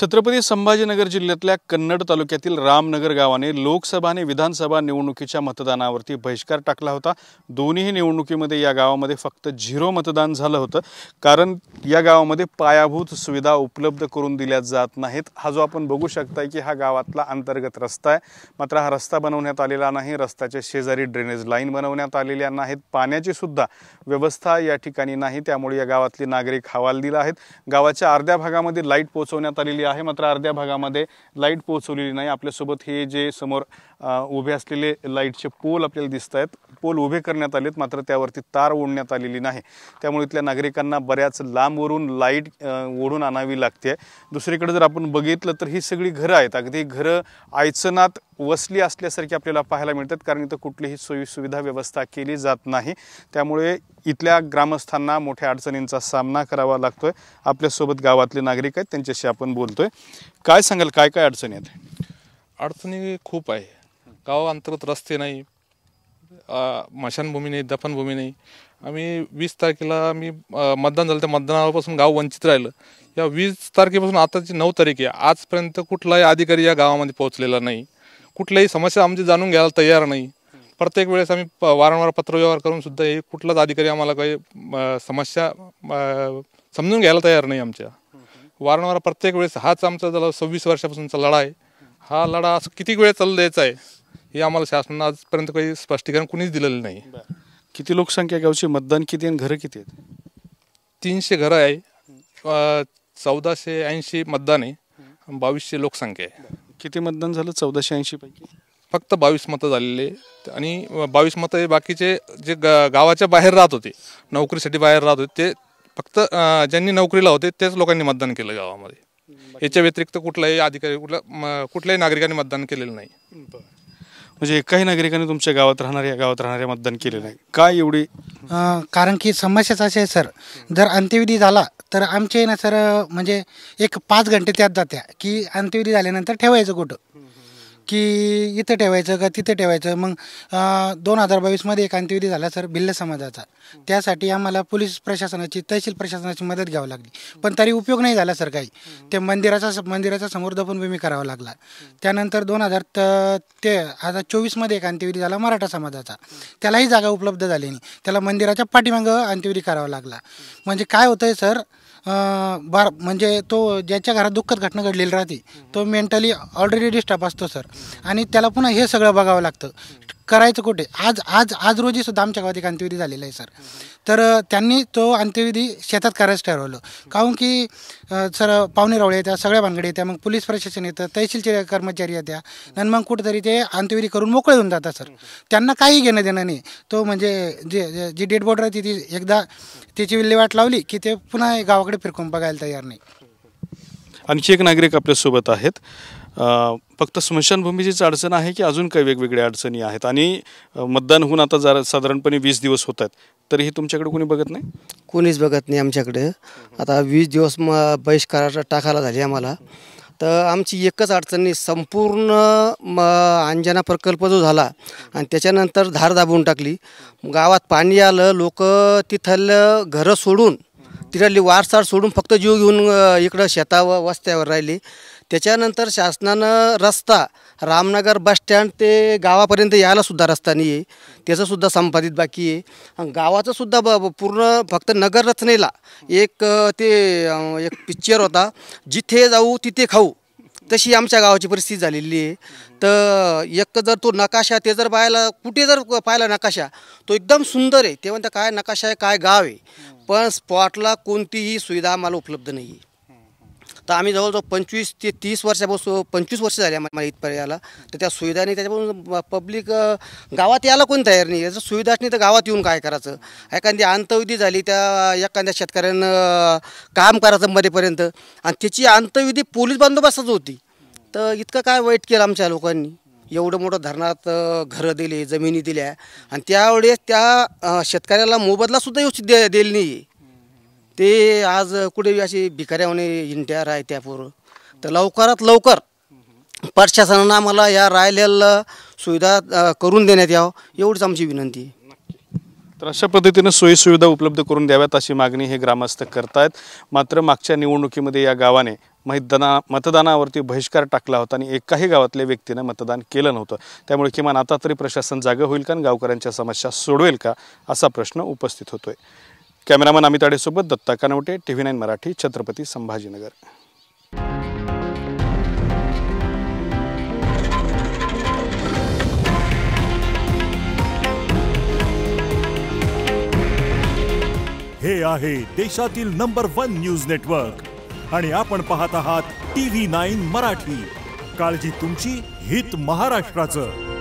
छत्रपती संभाजीनगर जिल्ह्यातल्या कन्नड तालुक्यातील रामनगर गावाने लोकसभा आणि विधानसभा निवडणुकीच्या मतदानावरती बहिष्कार टाकला होता। दोन्ही निवडणुकीमध्ये या गावामध्ये फक्त 0 मतदान झालं होतं, कारण या गावामध्ये पायाभूत सुविधा उपलब्ध करून दिल्या जात नाहीत। हा जो आपण बघू शकता की हा गावातला अंतर्गत रस्ता आहे, मात्र हा रस्ता बनवण्यात आलेला नाही। रस्त्याच्या शेजारी ड्रेनेज लाईन बनवण्यात आलेल्या नाहीत, पाण्याची सुद्धा व्यवस्था या ठिकाणी नाही। त्यामुळे या गावातले नागरिक हवालदिल आहेत। गावाच्या अर्ध्या भागामध्ये लाईट पोहोचवण्यात आलेली आहे, मात्र अर्ध्या भागामध्ये लाईट पोहोचवलेली नाही। आपल्यासोबत हे जे समोर उभे असलेले लाईटचे पोल आपल्याला दिसत आहेत, पोल उभे करण्यात आलेत, मात्र त्यावरती तार ओढण्यात आलेली नाही। त्यामुळे इथल्या नागरिकांना बऱ्याच लांबवरून लाईट ओढून आणावी लागते। दुसरीकडे जर आपण बघितलं तर ही सगळी घरं आहेत, अगदी घरं आयचनात वसली असल्यासारखी आपल्याला पाहायला मिळतात, कारण इथं कुठलीही सोयी सुविधा व्यवस्था केली जात नाही। त्यामुळे इथल्या ग्रामस्थांना मोठ्या अडचणींचा सामना करावा लागतोय। आपल्यासोबत गावातले नागरिक आहेत, त्यांच्याशी आपण बोलतोय। काय सांगाल, काय काय अडचणी आहेत? अडचणी खूप आहे। गाव अंतर्गत रस्ते नाही, मशानभूमी नाही, दफनभूमी नाही। आम्ही 20 तारखेला मतदान झालं, त्या मतदानापासून गाव वंचित राहिलं। या 20 तारखेपासून आताची 9 तारीख आहे, आजपर्यंत कुठलाही अधिकारी या गावामध्ये पोहोचलेला नाही। कुठल्याही समस्या आमची जाणून घ्यायला तयार नाही। प्रत्येक वेळेस आम्ही वारंवार पत्रव्यवहार करून सुद्धा हे कुठलाच अधिकारी आम्हाला काही समस्या समजून घ्यायला तयार नाही। आमच्या वारंवार प्रत्येक वेळेस हाच आमचा 26 वर्षापासूनचा लढा आहे। हा लढा असं किती वेळ चालू द्यायचा आहे हे आम्हाला शासनाने आजपर्यंत काही स्पष्टीकरण कुणीच दिलेलं नाही। किती लोकसंख्या गावची, मतदान किती आणि घरं किती आहेत? 300 घरं आहे, 1480 मतदान आहे, 2200 लोकसंख्या आहे। किती मतदान झालं 1480 पैकी? फक्त 22 मतं झालेले, आणि 22 मतं हे बाकीचे जे गावाच्या बाहेर राहत होते, नोकरीसाठी बाहेर राहत होते, ते फक्त ज्यांनी नोकरीला होते तेच लोकांनी मतदान केलं गावामध्ये। याच्या व्यतिरिक्त कुठलाही अधिकारी कुठल्याही नागरिकांनी मतदान केलेलं नाही। म्हणजे एकाही नागरिकांनी तुमच्या गावात राहणाऱ्या मतदान केलेलं नाही? काय एवढी? कारण की समस्याच अशी आहे सर, जर अंत्यविधी झाला तर आमचे ना सर म्हणजे एक 5 घंटे त्यात जात्या की अंत्यविधी झाल्यानंतर ठेवायचं कुठं, की इथं ठेवायचं का तिथं ठेवायचं। मग 2022मध्ये एक अंत्यविधी झाला सर भिल्ल समाजाचा, त्यासाठी आम्हाला पोलीस प्रशासनाची, तहसील प्रशासनाची मदत घ्यावी लागली, पण तरी उपयोग नाही झाला सर काही। ते मंदिराचा समोर दफनभूमी करावा लागला। त्यानंतर 2024मध्ये एक अंत्यविधी झाला मराठा समाजाचा, त्यालाही जागा उपलब्ध झाली नाही, त्याला मंदिराच्या पाठीमागं अंत्यविधी करावा लागला। म्हणजे काय होतंय सर, म्हणजे तो ज्याच्या घरात दुःखद घटना घडलेली राहते तो मेंटली ऑलरेडी डिस्टर्ब असतो सर, आणि त्याला पुन्हा हे सगळं बघावं लागतं, करायचं कुठे। आज रोजी सुद्धा आमच्या गावात एक अंत्यविधी झालेला आहे सर, तर त्यांनी तो अंत्यविधी शेतात करायचं ठरवलं, काहून की सर पाहुणेरावळे येत्या, सगळ्या भानगडी येत्या, मग पोलीस प्रशासन येतं, तहसीलचे कर्मचारी येत्या, आणि मग कुठेतरी ते अंत्यविधी करून मोकळे होऊन जातात सर। त्यांना काही घेणं देणं नाही। तो म्हणजे जी डेड बॉडी राहते ती एकदा त्याची विल्हेवाट लावली की ते पुन्हा गावाकडे फिरकून बघायला तयार नाही। आणखी एक नागरिक आपल्यासोबत आहेत। फक्त स्मशानभूमीचीच अडचण आहे की अजून काही वेगवेगळ्या अडचणी आहेत? आणि मतदान होऊन आता जरा साधारणपणे 20 दिवस होत आहेत, तरीही तुमच्याकडे कोणी बघत नाही? कोणीच बघत नाही आमच्याकडे। आता 20 दिवस बहिष्कार टाकायला झाले आम्हाला, तर आमची एकच अडचणी, संपूर्ण अंजना प्रकल्प जो झाला आणि त्याच्यानंतर धार दाबून टाकली, गावात पाणी आलं, लोक तिथलं घरं सोडून, तिथली वारसाड सोडून फक्त जीव घेऊन इकडं शेतावर वस्त्यावर राहिली। त्याच्यानंतर शासनानं रस्ता रामनगर बस स्टँड ते गावापर्यंत यायला सुद्धा रस्ता नाही आहे, त्याचंसुद्धा संपादित बाकी आहे। गावाचं सुद्धा पूर्ण फक्त नगर रचनेला एक पिक्चर होता, जिथे जाऊ तिथे खाऊ, तशी आमच्या गावाची परिस्थिती झालेली आहे। तर एक जर तो नकाशा ते जर कुठे जर पाहिला नकाशा, तो एकदम सुंदर आहे, ते म्हणता काय नकाशा आहे, काय गाव आहे, पण स्पॉटला कोणतीही सुविधा आम्हाला उपलब्ध नाही आहे। तर आम्ही जवळजवळ 25 ते 30 वर्षापासून 25 वर्ष झाली आम्हाला इथपर्यंत यायला, तर त्या सुविधा नाही, त्याच्यापासून पब्लिक गावात यायला कोणी तयार नाही। याचं सुविधाच नाही तर गावात येऊन काय करायचं? एखादी अंत्यविधी झाली, त्या एखाद्या शेतकऱ्यानं काम करायचं मध्येपर्यंत, आणि त्याची अंत्यविधी पोलीस बंदोबस्तच होती। तर इतकं काय वाईट केलं आमच्या लोकांनी, एवढं मोठं धरणात घरं दिले, जमिनी दिल्या, आणि त्यावेळेस त्या शेतकऱ्याला मोबदलासुद्धा व्यवस्थित दिली नाही आहे। ते आज कुठे अशी भिकाऱ्याने हिंट्या राहत्या पोरं। तर लवकरात लवकर प्रशासनानं आम्हाला या राहिलेल्या सुविधा करून देण्यात यावं, एवढीच आमची विनंती आहे। तर अशा पद्धतीने सोयी सुविधा उपलब्ध करून द्याव्यात अशी मागणी हे ग्रामस्थ करतायत। मात्र मागच्या निवडणुकीमध्ये या गावाने मतदानावरती बहिष्कार टाकला होता आणि एकाही गावातल्या व्यक्तीनं मतदान केलं नव्हतं. त्यामुळे किमान आता तरी प्रशासन जागं होईल का आणि गावकऱ्यांच्या समस्या सोडवेल का असा प्रश्न उपस्थित होतोय. कॅमेरामन अमित आडेसोबत दत्ता कानवटे, TV9 मराठी, छत्रपती संभाजीनगर. हे आहे देशातील नंबर 1 न्यूज नेटवर्क आणि आपण पाहत आहात TV9 मराठी. काळजी तुमची, हित महाराष्ट्राचं.